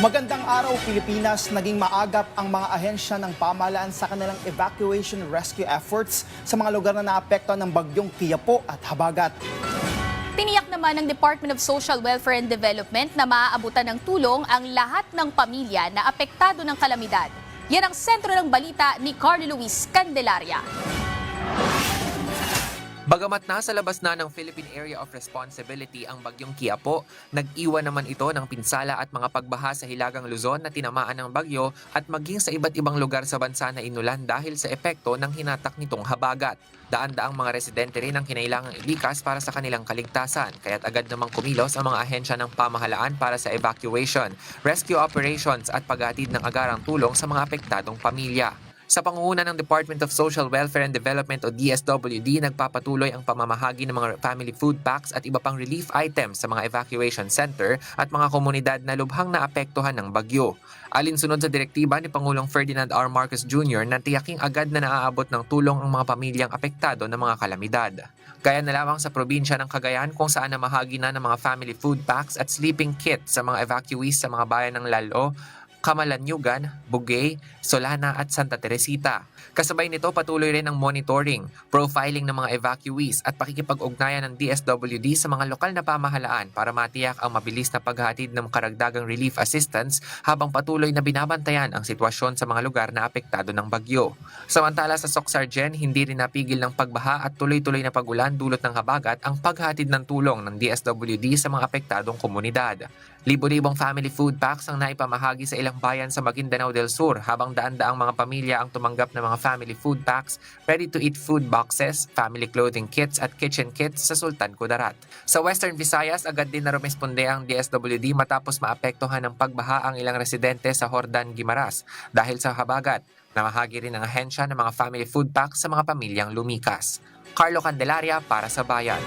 Magandang araw Pilipinas, naging maagap ang mga ahensya ng pamahalaan sa kanilang evacuation rescue efforts sa mga lugar na naapektuhan ng bagyong Quiapo at Habagat. Tiniyak naman ng Department of Social Welfare and Development na maaabutan ng tulong ang lahat ng pamilya na apektado ng kalamidad. Yan ang sentro ng balita ni Carly Luis Candelaria. Bagamat nasa labas na ng Philippine Area of Responsibility ang bagyong Quiapo, nag-iwan naman ito ng pinsala at mga pagbaha sa Hilagang Luzon na tinamaan ng bagyo at maging sa iba't ibang lugar sa bansa na inulan dahil sa epekto ng hinatak nitong habagat. Daan-daang mga residente rin ang kinailangang ilikas para sa kanilang kaligtasan, kaya't agad namang kumilos ang mga ahensya ng pamahalaan para sa evacuation, rescue operations at paghatid ng agarang tulong sa mga apektadong pamilya. Sa pangunguna ng Department of Social Welfare and Development o DSWD, nagpapatuloy ang pamamahagi ng mga family food packs at iba pang relief items sa mga evacuation center at mga komunidad na lubhang naapektuhan ng bagyo. Alinsunod sa direktiba ni Pangulong Ferdinand R. Marcos Jr. na tiyaking agad na naaabot ng tulong ang mga pamilyang apektado ng mga kalamidad. Gaya na lamang sa probinsya ng Cagayan kung saan namahagi na ng mga family food packs at sleeping kits sa mga evacuees sa mga bayan ng Lalo, Camalaniugan, Bugay, Solana at Santa Teresita. Kasabay nito patuloy rin ang monitoring, profiling ng mga evacuees at pakikipag-ugnayan ng DSWD sa mga lokal na pamahalaan para matiyak ang mabilis na paghatid ng karagdagang relief assistance habang patuloy na binabantayan ang sitwasyon sa mga lugar na apektado ng bagyo. Samantala sa Socsargen, hindi rin napigil ng pagbaha at tuloy-tuloy na pagulan dulot ng habagat ang paghatid ng tulong ng DSWD sa mga apektadong komunidad. Libo-libong family food packs ang naipamahagi sa ilang bayan sa Maguindanao del Sur habang daan-daang mga pamilya ang tumanggap ng mga family food packs, ready-to-eat food boxes, family clothing kits at kitchen kits sa Sultan Kudarat. Sa Western Visayas, agad din na rumesponde ang DSWD matapos maapektuhan ng pagbaha ang ilang residente sa Hordan, Guimaras dahil sa habagat. Namahagi rin ang ahensya ng mga family food packs sa mga pamilyang lumikas. Carlo Candelaria para sa Bayan.